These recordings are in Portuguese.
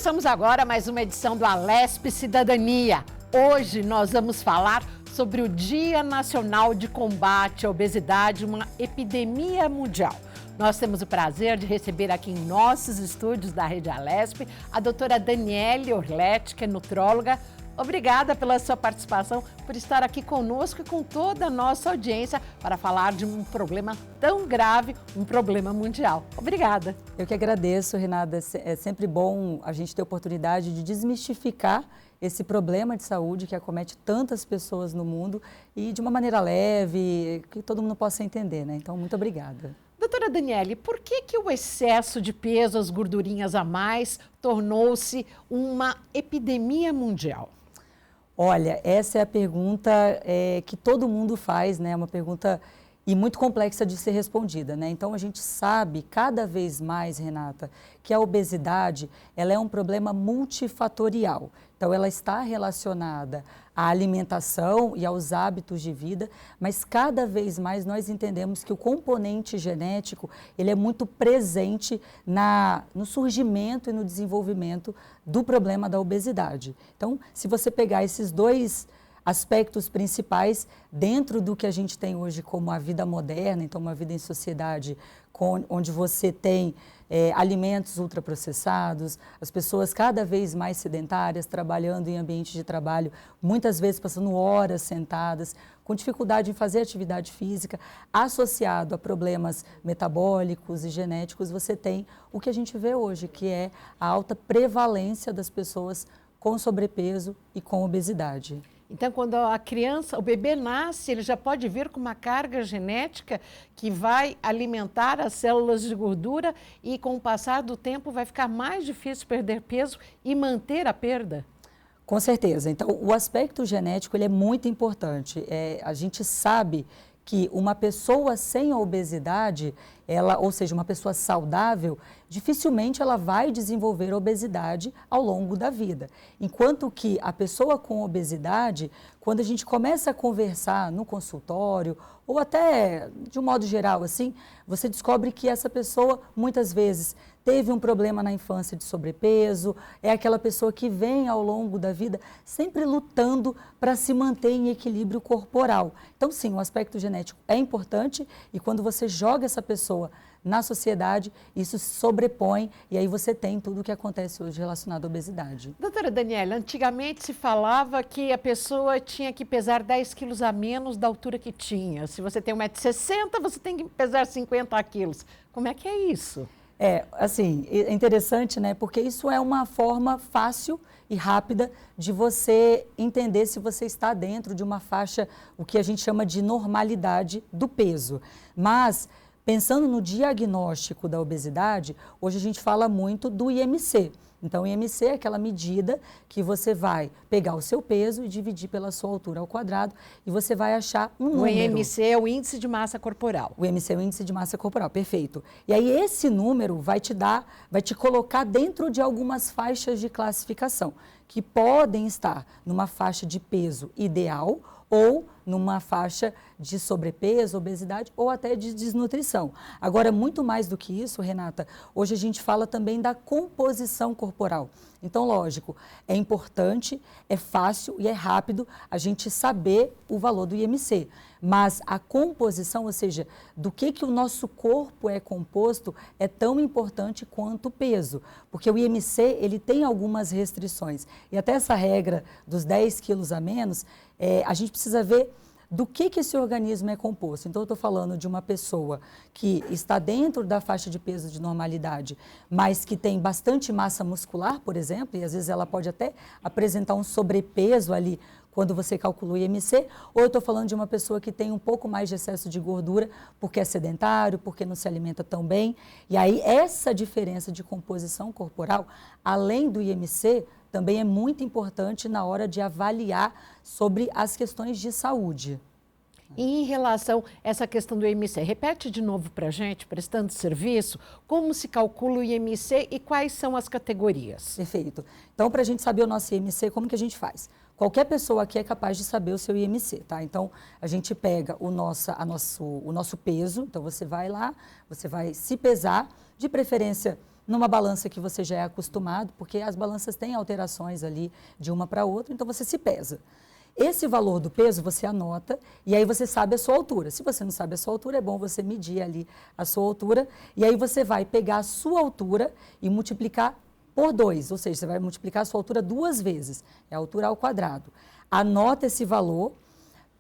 Começamos agora mais uma edição do Alesp Cidadania. Hoje nós vamos falar sobre o Dia Nacional de Combate à Obesidade, uma epidemia mundial. Nós temos o prazer de receber aqui em nossos estúdios da Rede Alesp a doutora Daniele Orletti, que é nutróloga. Obrigada pela sua participação, por estar aqui conosco e com toda a nossa audiência para falar de um problema tão grave, um problema mundial. Obrigada. Eu que agradeço, Renata. É sempre bom a gente ter a oportunidade de desmistificar esse problema de saúde que acomete tantas pessoas no mundo e de uma maneira leve, que todo mundo possa entender, né? Então, muito obrigada. Doutora Daniele, por que o excesso de peso, as gordurinhas a mais, tornou-se uma epidemia mundial? Olha, essa é a pergunta que todo mundo faz, né? Uma pergunta e muito complexa de ser respondida, né? Então, a gente sabe cada vez mais, Renata, que a obesidade, ela é um problema multifatorial. Então, ela está relacionada à alimentação e aos hábitos de vida, mas cada vez mais nós entendemos que o componente genético, ele é muito presente no surgimento e no desenvolvimento do problema da obesidade. Então, se você pegar esses dois aspectos principais dentro do que a gente tem hoje como a vida moderna, então uma vida em sociedade onde você tem alimentos ultraprocessados, as pessoas cada vez mais sedentárias, trabalhando em ambiente de trabalho, muitas vezes passando horas sentadas, com dificuldade em fazer atividade física, associado a problemas metabólicos e genéticos, você tem o que a gente vê hoje, que é a alta prevalência das pessoas com sobrepeso e com obesidade. Então, quando a criança, o bebê nasce, ele já pode vir com uma carga genética que vai alimentar as células de gordura e, com o passar do tempo, vai ficar mais difícil perder peso e manter a perda? Com certeza. Então, o aspecto genético ele é muito importante. A gente sabe que uma pessoa sem obesidade, ou seja, uma pessoa saudável, dificilmente ela vai desenvolver obesidade ao longo da vida. Enquanto que a pessoa com obesidade, quando a gente começa a conversar no consultório, ou até de um modo geral assim, você descobre que essa pessoa muitas vezes teve um problema na infância de sobrepeso, é aquela pessoa que vem ao longo da vida sempre lutando para se manter em equilíbrio corporal. Então sim, o aspecto genético é importante e quando você joga essa pessoa na sociedade, isso se sobrepõe e aí você tem tudo o que acontece hoje relacionado à obesidade. Doutora Daniela, antigamente se falava que a pessoa tinha que pesar 10 quilos a menos da altura que tinha. Se você tem 1,60 m, você tem que pesar 50 quilos. Como é que é isso? Assim, é interessante, né? Porque isso é uma forma fácil e rápida de você entender se você está dentro de uma faixa, o que a gente chama de normalidade do peso. Mas, pensando no diagnóstico da obesidade, hoje a gente fala muito do IMC. Então, o IMC é aquela medida que você vai pegar o seu peso e dividir pela sua altura ao quadrado e você vai achar um número. O IMC é o índice de massa corporal. O IMC é o índice de massa corporal, perfeito. E aí esse número vai te colocar dentro de algumas faixas de classificação, que podem estar numa faixa de peso ideal ou numa faixa de sobrepeso, obesidade ou até de desnutrição. Agora, muito mais do que isso, Renata, hoje a gente fala também da composição corporal. Então, lógico, é importante, é fácil e é rápido a gente saber o valor do IMC. Mas a composição, ou seja, do que o nosso corpo é composto, é tão importante quanto o peso. Porque o IMC, ele tem algumas restrições. E até essa regra dos 10 quilos a menos, a gente precisa ver do que esse organismo é composto. Então, eu estou falando de uma pessoa que está dentro da faixa de peso de normalidade, mas que tem bastante massa muscular, por exemplo, e às vezes ela pode até apresentar um sobrepeso ali quando você calcula o IMC, ou eu estou falando de uma pessoa que tem um pouco mais de excesso de gordura porque é sedentário, porque não se alimenta tão bem. E aí, essa diferença de composição corporal, além do IMC, também é muito importante na hora de avaliar sobre as questões de saúde. E em relação a essa questão do IMC, repete de novo para a gente, prestando serviço, como se calcula o IMC e quais são as categorias? Perfeito. Então, para a gente saber o nosso IMC, como que a gente faz? Qualquer pessoa aqui é capaz de saber o seu IMC, tá? Então, a gente pega o nosso peso, então você vai lá, você vai se pesar, de preferência numa balança que você já é acostumado, porque as balanças têm alterações ali de uma para outra, então você se pesa. Esse valor do peso você anota e aí você sabe a sua altura. Se você não sabe a sua altura, é bom você medir ali a sua altura e aí você vai pegar a sua altura e multiplicar por 2, ou seja, você vai multiplicar a sua altura 2 vezes, é a altura ao quadrado. Anota esse valor,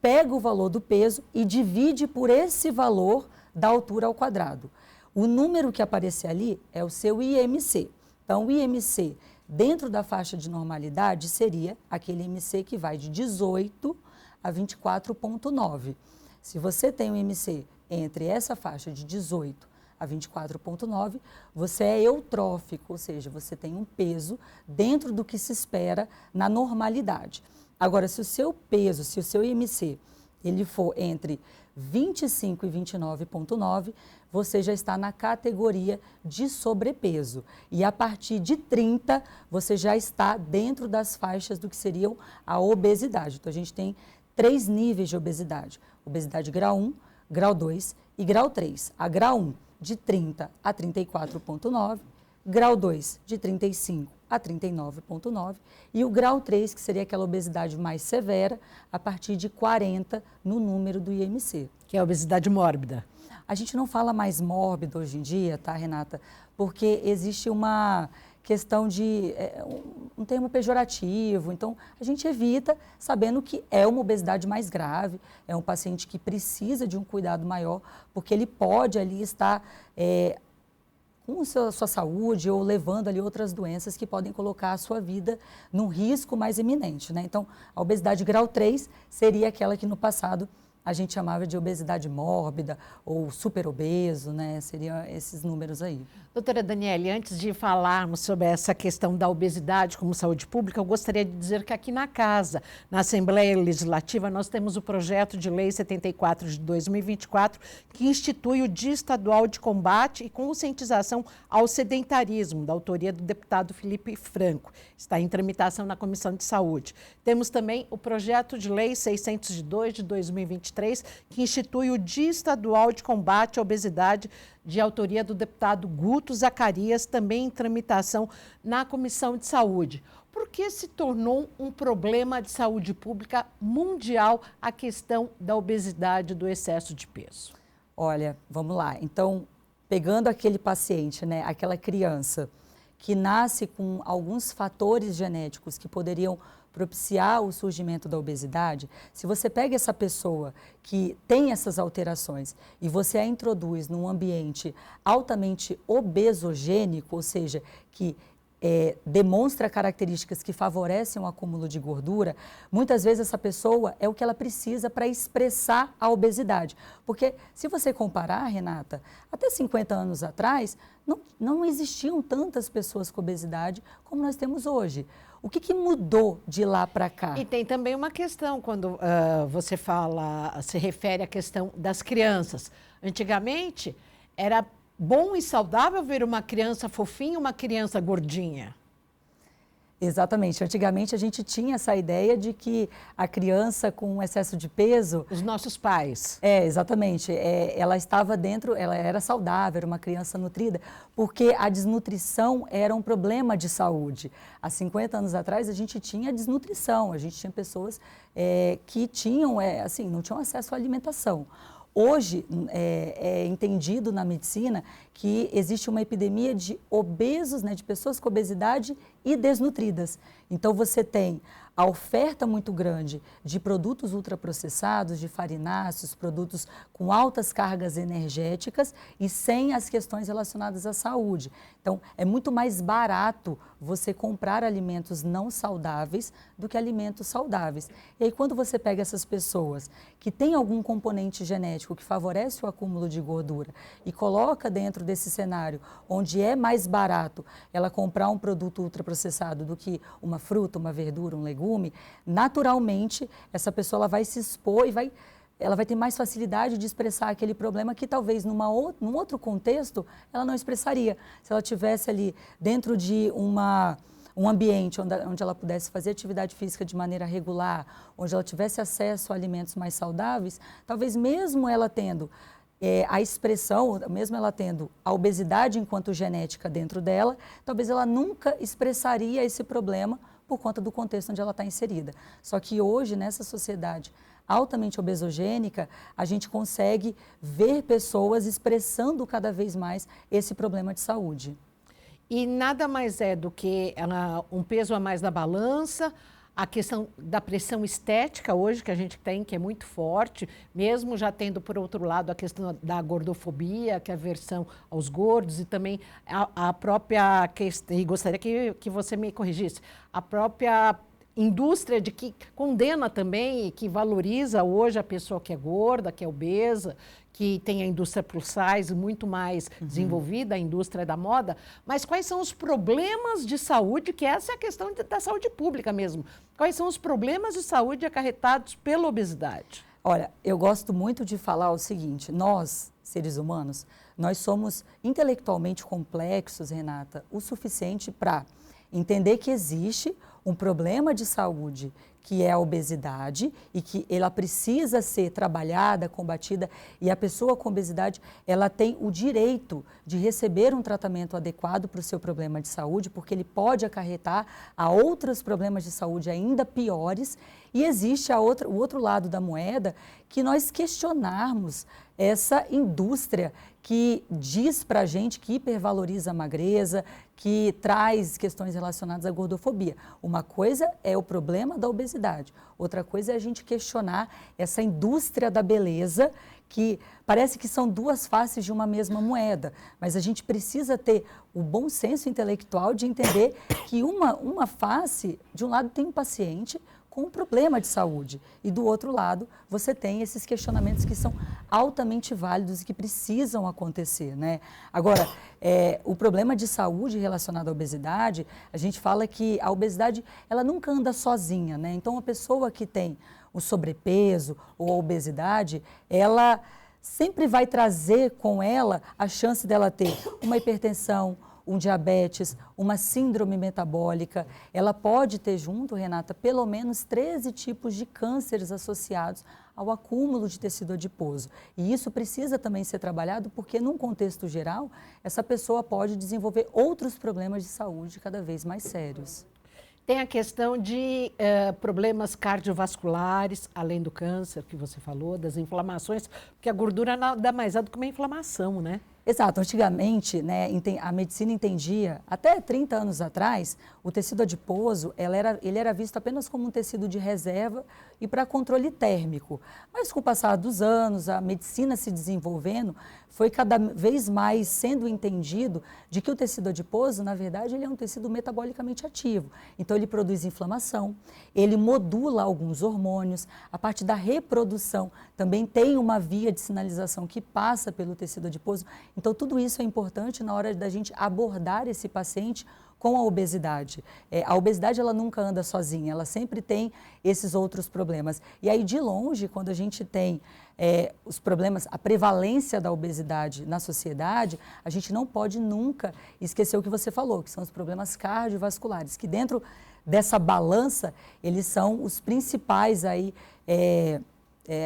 pega o valor do peso e divide por esse valor da altura ao quadrado. O número que aparecer ali é o seu IMC. Então, o IMC dentro da faixa de normalidade seria aquele IMC que vai de 18 a 24,9. Se você tem um IMC entre essa faixa de 18 a 24,9, você é eutrófico, ou seja, você tem um peso dentro do que se espera na normalidade. Agora, se o seu peso, se o seu IMC, ele for entre 25 e 29,9, você já está na categoria de sobrepeso. E a partir de 30, você já está dentro das faixas do que seriam a obesidade. Então, a gente tem 3 níveis de obesidade. Obesidade grau 1, grau 2 e grau 3. A grau 1, de 30 a 34,9, grau 2, de 35 a 39,9 e o grau 3, que seria aquela obesidade mais severa, a partir de 40 no número do IMC. Que é a obesidade mórbida. A gente não fala mais mórbido hoje em dia, tá, Renata? Porque existe uma questão de um termo pejorativo, então a gente evita sabendo que é uma obesidade mais grave, é um paciente que precisa de um cuidado maior, porque ele pode ali estar com sua saúde ou levando ali outras doenças que podem colocar a sua vida num risco mais iminente, né? Então, a obesidade grau 3 seria aquela que no passado a gente chamava de obesidade mórbida ou superobeso, né? Seriam esses números aí. Doutora Daniele, antes de falarmos sobre essa questão da obesidade como saúde pública, eu gostaria de dizer que aqui na casa, na Assembleia Legislativa, nós temos o projeto de lei 74 de 2024, que institui o Dia Estadual de Combate e Conscientização ao Sedentarismo, da autoria do deputado Felipe Franco. Está em tramitação na Comissão de Saúde. Temos também o projeto de lei 602 de 2023, que institui o Dia Estadual de Combate à Obesidade, de autoria do deputado Guto Zacarias, também em tramitação na Comissão de Saúde. Por que se tornou um problema de saúde pública mundial a questão da obesidade e do excesso de peso? Olha, vamos lá. Então, pegando aquele paciente, né, aquela criança que nasce com alguns fatores genéticos que poderiam propiciar o surgimento da obesidade, se você pega essa pessoa que tem essas alterações e você a introduz num ambiente altamente obesogênico, ou seja, que demonstra características que favorecem o acúmulo de gordura, muitas vezes essa pessoa é o que ela precisa para expressar a obesidade. Porque se você comparar, Renata, até 50 anos atrás, não existiam tantas pessoas com obesidade como nós temos hoje. O que mudou de lá para cá? E tem também uma questão, quando você se refere à questão das crianças. Antigamente, era bom e saudável ver uma criança fofinha, uma criança gordinha. Exatamente. Antigamente a gente tinha essa ideia de que a criança com excesso de peso... Os nossos pais. Exatamente. Ela estava dentro, ela era saudável, era uma criança nutrida, porque a desnutrição era um problema de saúde. Há 50 anos atrás a gente tinha desnutrição, a gente tinha pessoas que tinham, não tinham acesso à alimentação. Hoje é entendido na medicina que existe uma epidemia de obesos, né, de pessoas com obesidade e desnutridas. Então você tem a oferta muito grande de produtos ultraprocessados, de farináceos, produtos com altas cargas energéticas e sem as questões relacionadas à saúde. Então, é muito mais barato você comprar alimentos não saudáveis do que alimentos saudáveis. E aí, quando você pega essas pessoas que têm algum componente genético que favorece o acúmulo de gordura e coloca dentro desse cenário onde é mais barato ela comprar um produto ultraprocessado do que uma fruta, uma verdura, um legume, naturalmente essa pessoa ela vai se expor e ela vai ter mais facilidade de expressar aquele problema que talvez num outro contexto ela não expressaria. Se ela tivesse ali dentro de um ambiente onde ela pudesse fazer atividade física de maneira regular, onde ela tivesse acesso a alimentos mais saudáveis, talvez mesmo ela tendo a expressão, mesmo ela tendo a obesidade enquanto genética dentro dela, talvez ela nunca expressaria esse problema por conta do contexto onde ela está inserida. Só que hoje, nessa sociedade altamente obesogênica, a gente consegue ver pessoas expressando cada vez mais esse problema de saúde. E nada mais é do que um peso a mais na balança, a questão da pressão estética hoje que a gente tem, que é muito forte, mesmo já tendo, por outro lado, a questão da gordofobia, que é a aversão aos gordos, e também a própria questão, e gostaria que você me corrigisse, a própria indústria de que condena também e que valoriza hoje a pessoa que é gorda, que é obesa, que tem a indústria plus size muito mais desenvolvida, a indústria da moda, mas quais são os problemas de saúde, que essa é a questão da saúde pública mesmo, quais são os problemas de saúde acarretados pela obesidade? Olha, eu gosto muito de falar o seguinte, nós, seres humanos, nós somos intelectualmente complexos, Renata, o suficiente para entender que existe um problema de saúde que é a obesidade e que ela precisa ser trabalhada, combatida, e a pessoa com obesidade, ela tem o direito de receber um tratamento adequado para o seu problema de saúde, porque ele pode acarretar a outros problemas de saúde ainda piores, e existe o outro lado da moeda, que nós questionarmos essa indústria que diz para a gente que hipervaloriza a magreza, que traz questões relacionadas à gordofobia. Uma coisa é o problema da obesidade, outra coisa é a gente questionar essa indústria da beleza, que parece que são duas faces de uma mesma moeda, mas a gente precisa ter o bom senso intelectual de entender que uma face, de um lado tem um paciente com um problema de saúde, e do outro lado você tem esses questionamentos que são altamente válidos e que precisam acontecer, né? Agora, o problema de saúde relacionado à obesidade, a gente fala que a obesidade, ela nunca anda sozinha, né? Então, a pessoa que tem o sobrepeso ou a obesidade, ela sempre vai trazer com ela a chance dela ter uma hipertensão, um diabetes, uma síndrome metabólica. Ela pode ter junto, Renata, pelo menos 13 tipos de cânceres associados ao acúmulo de tecido adiposo. E isso precisa também ser trabalhado porque, num contexto geral, essa pessoa pode desenvolver outros problemas de saúde cada vez mais sérios. Tem a questão de problemas cardiovasculares, além do câncer que você falou, das inflamações, porque a gordura nada mais é do que uma inflamação, né? Exato, antigamente, né, a medicina entendia, até 30 anos atrás, o tecido adiposo, ele era visto apenas como um tecido de reserva e para controle térmico. Mas com o passar dos anos, a medicina se desenvolvendo, foi cada vez mais sendo entendido de que o tecido adiposo, na verdade, ele é um tecido metabolicamente ativo. Então, ele produz inflamação, ele modula alguns hormônios, a parte da reprodução também tem uma via de sinalização que passa pelo tecido adiposo. Então, tudo isso é importante na hora da gente abordar esse paciente com a obesidade. A obesidade, ela nunca anda sozinha, ela sempre tem esses outros problemas. E aí, de longe, quando a gente tem os problemas, a prevalência da obesidade na sociedade, a gente não pode nunca esquecer o que você falou, que são os problemas cardiovasculares, que dentro dessa balança, eles são os principais aí,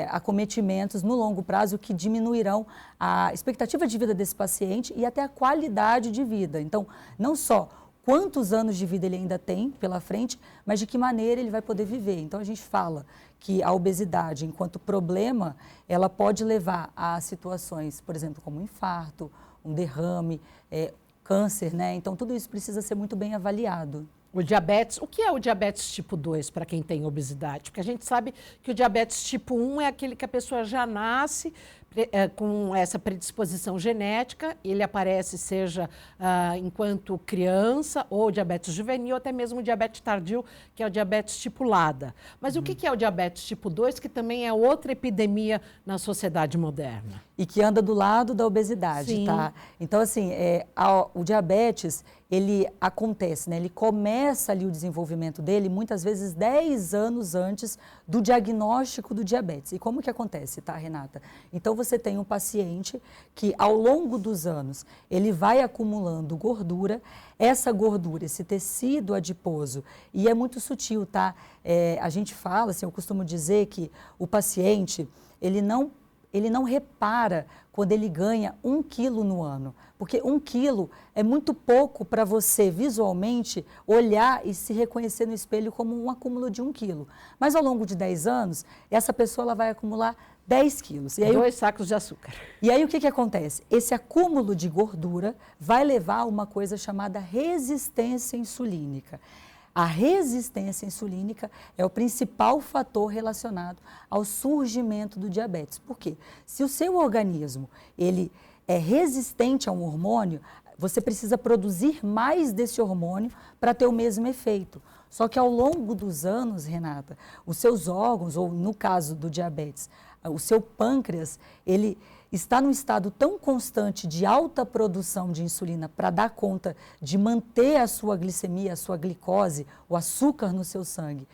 acometimentos no longo prazo que diminuirão a expectativa de vida desse paciente e até a qualidade de vida. Então, não só quantos anos de vida ele ainda tem pela frente, mas de que maneira ele vai poder viver. Então, a gente fala que a obesidade, enquanto problema, ela pode levar a situações, por exemplo, como um infarto, um derrame, câncer, né? Então, tudo isso precisa ser muito bem avaliado. O diabetes, o que é o diabetes tipo 2 para quem tem obesidade? Porque a gente sabe que o diabetes tipo 1 é aquele que a pessoa já nasce com essa predisposição genética, ele aparece seja enquanto criança, ou diabetes juvenil, ou até mesmo o diabetes tardio, que é o diabetes tipo LADA. Mas o que é o diabetes tipo 2, que também é outra epidemia na sociedade moderna? E que anda do lado da obesidade, Sim. Tá? Então, assim, o diabetes, ele acontece, né? Ele começa ali o desenvolvimento dele muitas vezes 10 anos antes do diagnóstico do diabetes. E como que acontece, tá, Renata? Então, você tem um paciente que, ao longo dos anos, ele vai acumulando gordura, essa gordura, esse tecido adiposo, e é muito sutil, tá? A gente fala, assim, eu costumo dizer que o paciente, ele não ele não repara quando ele ganha 1 quilo no ano, porque 1 quilo é muito pouco para você visualmente olhar e se reconhecer no espelho como um acúmulo de 1 quilo. Mas ao longo de 10 anos, essa pessoa ela vai acumular 10 quilos. E aí, 2 sacos de açúcar. E aí o que acontece? Esse acúmulo de gordura vai levar a uma coisa chamada resistência insulínica. A resistência insulínica é o principal fator relacionado ao surgimento do diabetes. Por quê? Se o seu organismo ele é resistente a um hormônio, você precisa produzir mais desse hormônio para ter o mesmo efeito. Só que ao longo dos anos, Renata, os seus órgãos, ou no caso do diabetes, o seu pâncreas, ele está num estado tão constante de alta produção de insulina para dar conta de manter a sua glicemia, a sua glicose, o açúcar no seu sangue,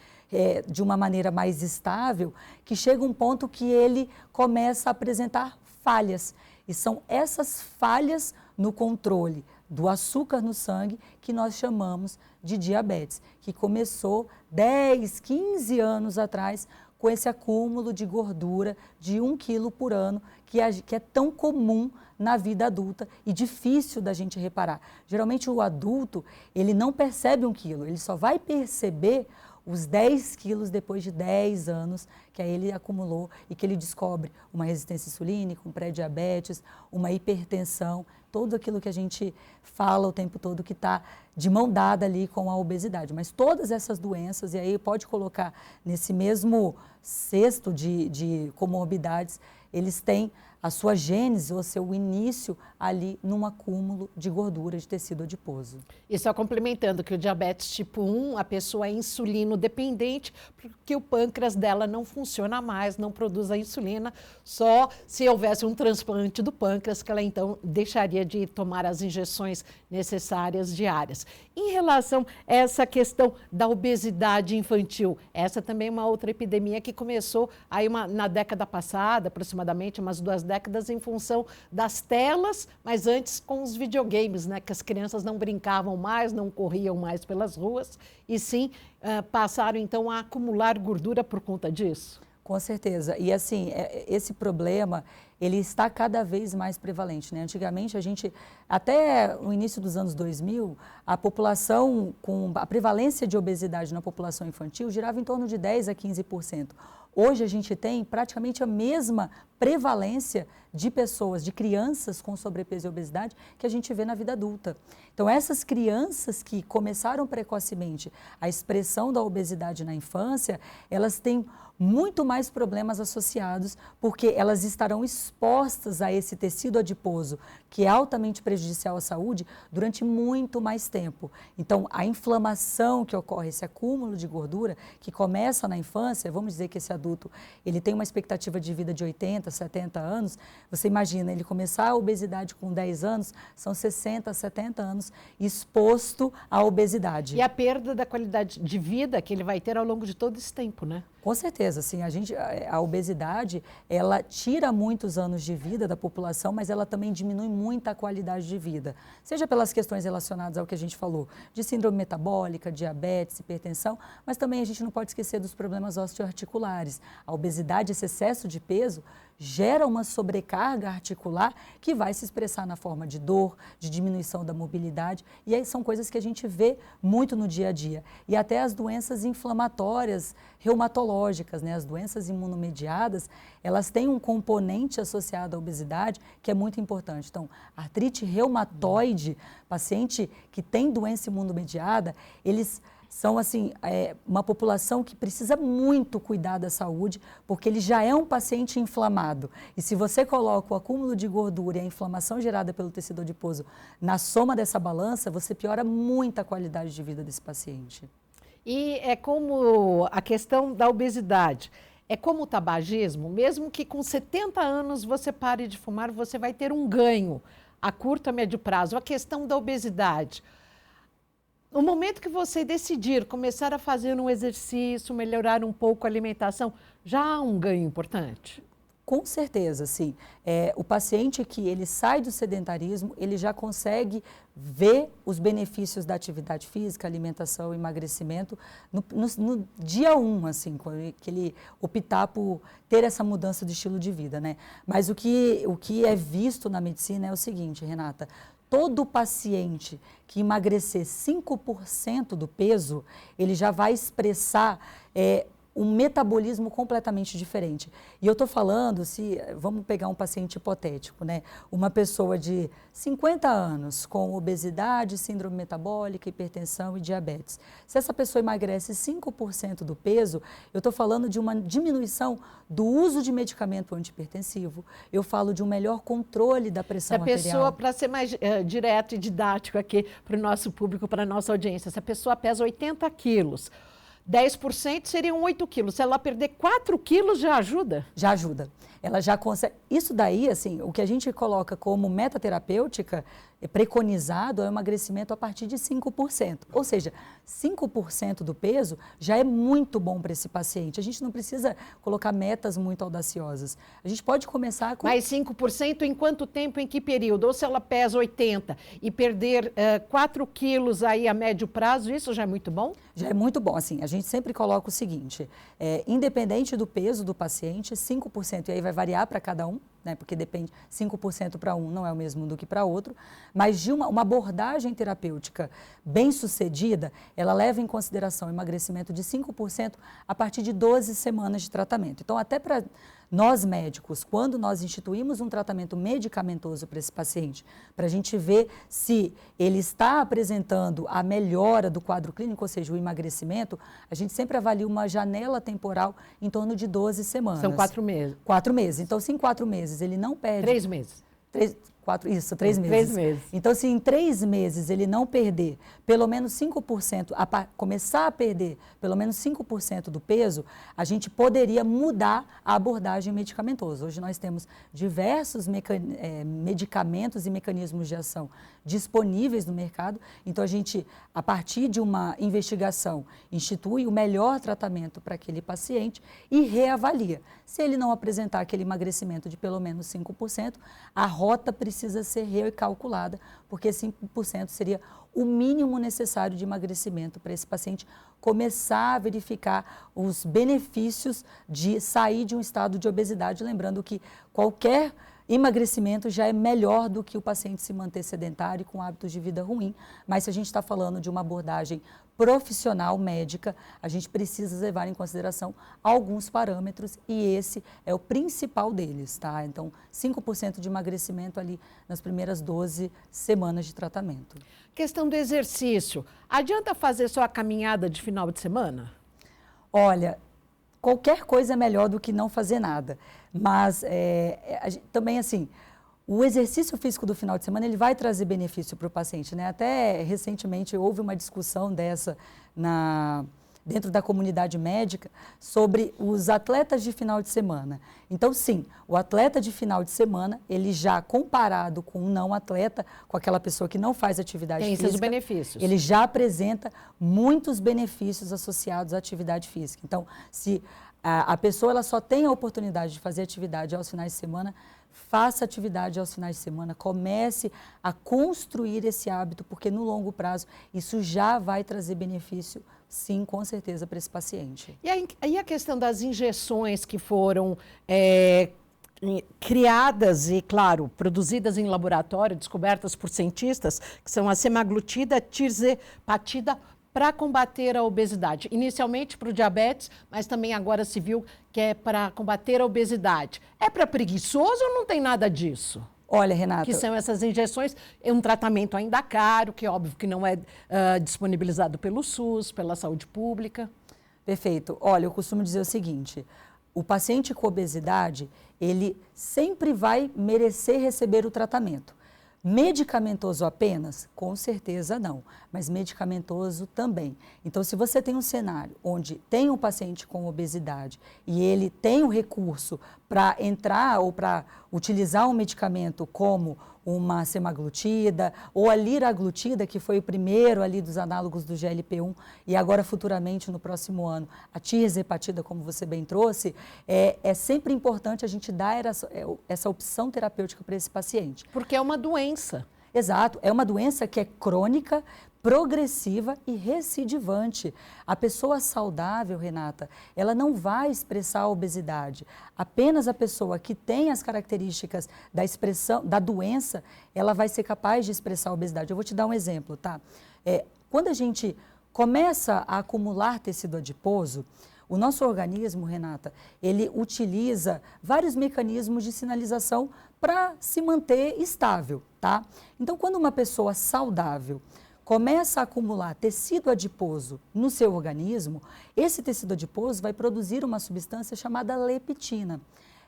de uma maneira mais estável, que chega um ponto que ele começa a apresentar falhas. E são essas falhas no controle do açúcar no sangue que nós chamamos de diabetes, que começou 10, 15 anos atrás, com esse acúmulo de gordura de 1 quilo por ano, que é tão comum na vida adulta e difícil da gente reparar. Geralmente o adulto, ele não percebe 1 quilo, ele só vai perceber os 10 quilos depois de 10 anos que aí ele acumulou e que ele descobre uma resistência insulínica, um pré-diabetes, uma hipertensão, tudo aquilo que a gente fala o tempo todo que está de mão dada ali com a obesidade. Mas todas essas doenças, e aí pode colocar nesse mesmo cesto de comorbidades, eles têm a sua gênese ou seu início ali num acúmulo de gordura de tecido adiposo. E só complementando que o diabetes tipo 1, a pessoa é insulino dependente, porque o pâncreas dela não funciona mais, não produz a insulina, só se houvesse um transplante do pâncreas que ela então deixaria de tomar as injeções necessárias diárias. Em relação a essa questão da obesidade infantil, essa também é uma outra epidemia que começou aí na década passada, aproximadamente umas 2 décadas, em função das telas, mas antes com os videogames, né, que as crianças não brincavam mais, não corriam mais pelas ruas, e sim passaram então a acumular gordura por conta disso? Com certeza. E assim, esse problema, ele está cada vez mais prevalente, né? Antigamente, até o início dos anos 2000, a população, com a prevalência de obesidade na população infantil girava em torno de 10% a 15%. Hoje a gente tem praticamente a mesma prevalência de pessoas, de crianças com sobrepeso e obesidade que a gente vê na vida adulta. Então, essas crianças que começaram precocemente a expressão da obesidade na infância, elas têm muito mais problemas associados, porque elas estarão expostas a esse tecido adiposo, que é altamente prejudicial à saúde, durante muito mais tempo. Então, a inflamação que ocorre, esse acúmulo de gordura, que começa na infância, vamos dizer que esse adulto, ele tem uma expectativa de vida de 80, 70 anos, você imagina, ele começar a obesidade com 10 anos, são 60, 70 anos exposto à obesidade. E a perda da qualidade de vida que ele vai ter ao longo de todo esse tempo, né? Com certeza, assim, a obesidade, ela tira muitos anos de vida da população, mas ela também diminui muito a qualidade de vida. Seja pelas questões relacionadas ao que a gente falou, de síndrome metabólica, diabetes, hipertensão, mas também a gente não pode esquecer dos problemas osteoarticulares. A obesidade, esse excesso de peso, gera uma sobrecarga articular que vai se expressar na forma de dor, de diminuição da mobilidade, e aí são coisas que a gente vê muito no dia a dia. E até as doenças inflamatórias, reumatológicas, né? As doenças imunomediadas, elas têm um componente associado à obesidade que é muito importante. Então, artrite reumatoide, paciente que tem doença imunomediada, eles são assim, uma população que precisa muito cuidar da saúde, porque ele já é um paciente inflamado. E se você coloca o acúmulo de gordura e a inflamação gerada pelo tecido adiposo na soma dessa balança, você piora muito a qualidade de vida desse paciente. E é como a questão da obesidade, é como o tabagismo, mesmo que com 70 anos você pare de fumar, você vai ter um ganho a curto a médio prazo. A questão da obesidade, no momento que você decidir começar a fazer um exercício, melhorar um pouco a alimentação, já há um ganho importante? Com certeza, sim. O paciente que ele sai do sedentarismo, ele já consegue ver os benefícios da atividade física, alimentação, emagrecimento, no dia 1, assim, que ele optar por ter essa mudança de estilo de vida, né? Mas o que é visto na medicina é o seguinte, Renata, todo paciente que emagrecer 5% do peso, ele já vai expressar um metabolismo completamente diferente. E eu estou falando, vamos pegar um paciente hipotético, né? Uma pessoa de 50 anos com obesidade, síndrome metabólica, hipertensão e diabetes. Se essa pessoa emagrece 5% do peso, eu estou falando de uma diminuição do uso de medicamento antihipertensivo, eu falo de um melhor controle da pressão arterial. Se a pessoa, para ser mais direto e didático aqui para o nosso público, para a nossa audiência, se a pessoa pesa 80 quilos, 10% seriam 8 quilos. Se ela perder 4 quilos, já ajuda? Já ajuda. Ela já consegue. Isso daí, assim, o que a gente coloca como meta terapêutica, preconizado, é o emagrecimento a partir de 5%. Ou seja, 5% do peso já é muito bom para esse paciente. A gente não precisa colocar metas muito audaciosas. A gente pode começar com... Mas 5% em quanto tempo, em que período? Ou se ela pesa 80 e perder 4 quilos aí a médio prazo, isso já é muito bom? Já é muito bom. Assim, a gente sempre coloca o seguinte, independente do peso do paciente, 5%, e aí vai variar para cada um, né, porque depende, 5% para um não é o mesmo do que para outro, mas de uma abordagem terapêutica bem sucedida, ela leva em consideração o emagrecimento de 5% a partir de 12 semanas de tratamento. Então, até para nós médicos, quando nós instituímos um tratamento medicamentoso para esse paciente, para a gente ver se ele está apresentando a melhora do quadro clínico, ou seja, o emagrecimento, a gente sempre avalia uma janela temporal em torno de 12 semanas. São 4 meses. 4 meses. Então, se em 4 meses ele não perde... 3 meses. 3 meses. 3 meses. Então, se em 3 meses ele não perder pelo menos 5%, começar a perder pelo menos 5% do peso, a gente poderia mudar a abordagem medicamentosa. Hoje nós temos diversos medicamentos e mecanismos de ação disponíveis no mercado, então a gente, a partir de uma investigação, institui o melhor tratamento para aquele paciente e reavalia. Se ele não apresentar aquele emagrecimento de pelo menos 5%, a rota precisa ser recalculada, porque 5% seria o mínimo necessário de emagrecimento para esse paciente começar a verificar os benefícios de sair de um estado de obesidade, lembrando que qualquer emagrecimento já é melhor do que o paciente se manter sedentário e com hábitos de vida ruim, mas se a gente está falando de uma abordagem profissional médica, a gente precisa levar em consideração alguns parâmetros e esse é o principal deles, tá? Então, 5% de emagrecimento ali nas primeiras 12 semanas de tratamento. Questão do exercício. Adianta fazer só a caminhada de final de semana? Olha, qualquer coisa é melhor do que não fazer nada, mas também assim, o exercício físico do final de semana ele vai trazer benefício para o paciente, né? Até recentemente houve uma discussão dessa dentro da comunidade médica sobre os atletas de final de semana. Então, sim, o atleta de final de semana, ele já comparado com um não atleta, com aquela pessoa que não faz atividade física, tem seus benefícios. Ele já apresenta muitos benefícios associados à atividade física. Então, se a pessoa ela só tem a oportunidade de fazer atividade aos finais de semana, faça atividade aos finais de semana, comece a construir esse hábito, porque no longo prazo isso já vai trazer benefício, sim, com certeza, para esse paciente. E a questão das injeções que foram criadas e, claro, produzidas em laboratório, descobertas por cientistas, que são a semaglutida, tirzepatida, para combater a obesidade. Inicialmente para o diabetes, mas também agora se viu que é para combater a obesidade. É para preguiçoso ou não tem nada disso? Olha, Renata... Que são essas injeções, é um tratamento ainda caro, que óbvio que não é disponibilizado pelo SUS, pela saúde pública. Perfeito. Olha, eu costumo dizer o seguinte, o paciente com obesidade, ele sempre vai merecer receber o tratamento. Medicamentoso apenas? Com certeza não, mas medicamentoso também. Então, se você tem um cenário onde tem um paciente com obesidade e ele tem o recurso para entrar ou para utilizar um medicamento como uma semaglutida, ou a liraglutida, que foi o primeiro ali dos análogos do GLP-1, e agora futuramente, no próximo ano, a tirzepatida, como você bem trouxe, é sempre importante a gente dar essa opção terapêutica para esse paciente. Porque é uma doença. Exato, é uma doença que é crônica, progressiva e recidivante. A pessoa saudável, Renata, ela não vai expressar a obesidade. Apenas a pessoa que tem as características da expressão da doença, ela vai ser capaz de expressar a obesidade. Eu vou te dar um exemplo, tá? Quando a gente começa a acumular tecido adiposo, o nosso organismo, Renata, ele utiliza vários mecanismos de sinalização para se manter estável, tá? Então, quando uma pessoa saudável começa a acumular tecido adiposo no seu organismo, esse tecido adiposo vai produzir uma substância chamada leptina.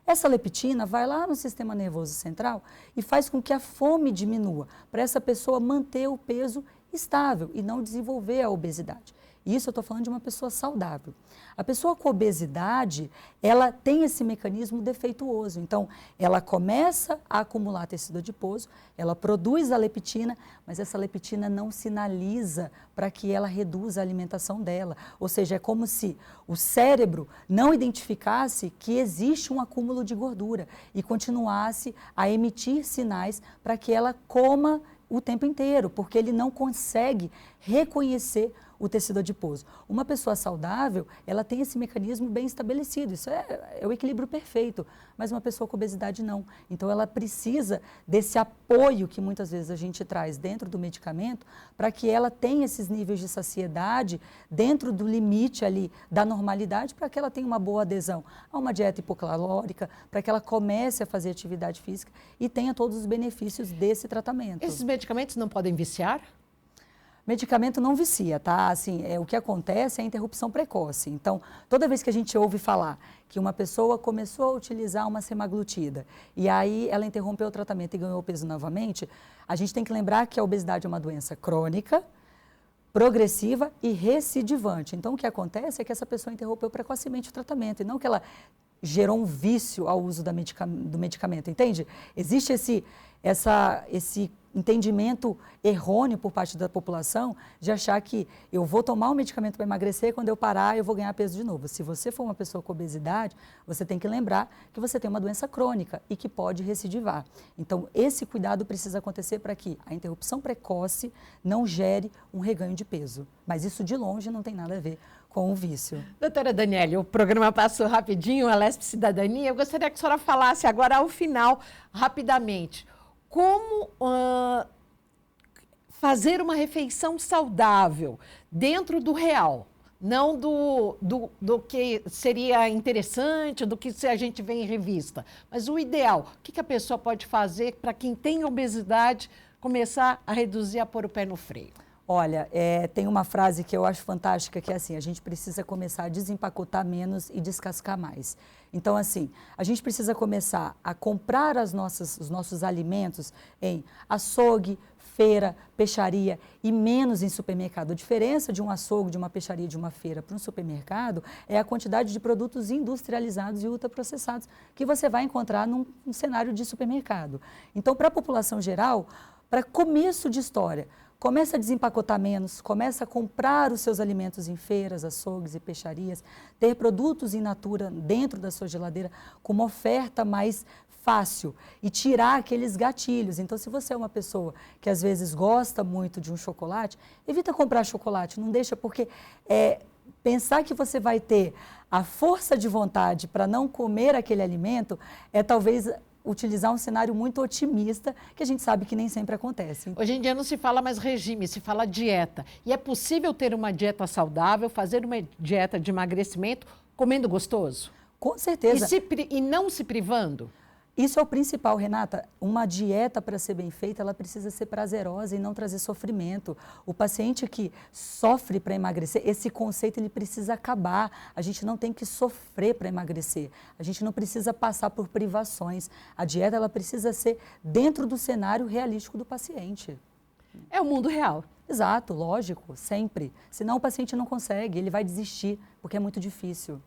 Essa leptina vai lá no sistema nervoso central e faz com que a fome diminua, para essa pessoa manter o peso estável e não desenvolver a obesidade. Isso eu estou falando de uma pessoa saudável. A pessoa com obesidade, ela tem esse mecanismo defeituoso. Então, ela começa a acumular tecido adiposo, ela produz a leptina, mas essa leptina não sinaliza para que ela reduza a alimentação dela. Ou seja, é como se o cérebro não identificasse que existe um acúmulo de gordura e continuasse a emitir sinais para que ela coma o tempo inteiro, porque ele não consegue reconhecer o tecido adiposo. Uma pessoa saudável, ela tem esse mecanismo bem estabelecido, isso é o equilíbrio perfeito, mas uma pessoa com obesidade não. Então, ela precisa desse apoio que muitas vezes a gente traz dentro do medicamento para que ela tenha esses níveis de saciedade dentro do limite ali da normalidade, para que ela tenha uma boa adesão a uma dieta hipocalórica, para que ela comece a fazer atividade física e tenha todos os benefícios desse tratamento. Esses medicamentos não podem viciar? Medicamento não vicia, tá? Assim, o que acontece é a interrupção precoce. Então, toda vez que a gente ouve falar que uma pessoa começou a utilizar uma semaglutida e aí ela interrompeu o tratamento e ganhou peso novamente, a gente tem que lembrar que a obesidade é uma doença crônica, progressiva e recidivante. Então, o que acontece é que essa pessoa interrompeu precocemente o tratamento e não que ela gerou um vício ao uso do medicamento, entende? Existe esse entendimento errôneo por parte da população de achar que eu vou tomar um medicamento para emagrecer, quando eu parar eu vou ganhar peso de novo. Se você for uma pessoa com obesidade, você tem que lembrar que você tem uma doença crônica e que pode recidivar. Então, esse cuidado precisa acontecer para que a interrupção precoce não gere um reganho de peso. Mas isso de longe não tem nada a ver com o vício. Doutora Daniele, o programa passou rapidinho, a Lesp Cidadania. Eu gostaria que a senhora falasse agora ao final, rapidamente, como fazer uma refeição saudável dentro do real, não do que seria interessante, do que a gente vê em revista, mas o ideal. O que a pessoa pode fazer para quem tem obesidade começar a reduzir, a pôr o pé no freio? Olha, tem uma frase que eu acho fantástica, que é assim: a gente precisa começar a desempacotar menos e descascar mais. Então, assim, a gente precisa começar a comprar os nossos alimentos em açougue, feira, peixaria e menos em supermercado. A diferença de um açougue, de uma peixaria, de uma feira para um supermercado é a quantidade de produtos industrializados e ultraprocessados que você vai encontrar num cenário de supermercado. Então, para a população geral, para começo de história, começa a desempacotar menos, começa a comprar os seus alimentos em feiras, açougues e peixarias, ter produtos in natura dentro da sua geladeira com uma oferta mais fácil e tirar aqueles gatilhos. Então, se você é uma pessoa que às vezes gosta muito de um chocolate, evita comprar chocolate, não deixa, porque pensar que você vai ter a força de vontade para não comer aquele alimento talvez utilizar um cenário muito otimista, que a gente sabe que nem sempre acontece. Hoje em dia não se fala mais regime, se fala dieta. E é possível ter uma dieta saudável, fazer uma dieta de emagrecimento comendo gostoso? Com certeza. E não se privando? Isso é o principal, Renata. Uma dieta, para ser bem feita, ela precisa ser prazerosa e não trazer sofrimento. O paciente que sofre para emagrecer, esse conceito ele precisa acabar. A gente não tem que sofrer para emagrecer. A gente não precisa passar por privações. A dieta ela precisa ser dentro do cenário realístico do paciente. É o mundo real. Exato, lógico, sempre. Senão o paciente não consegue, ele vai desistir, porque é muito difícil.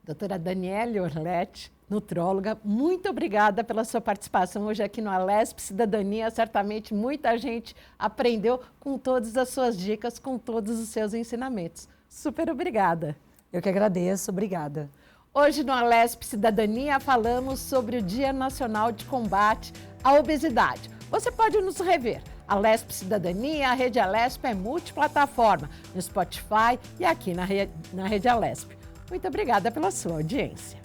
Doutora Daniele Orletti, nutróloga, muito obrigada pela sua participação hoje aqui no Alesp Cidadania. Certamente muita gente aprendeu com todas as suas dicas, com todos os seus ensinamentos. Super obrigada. Eu que agradeço, obrigada. Hoje no Alesp Cidadania falamos sobre o Dia Nacional de Combate à Obesidade. Você pode nos rever. Alesp Cidadania, a Rede Alesp é multiplataforma, no Spotify e aqui na Rede Alesp. Muito obrigada pela sua audiência.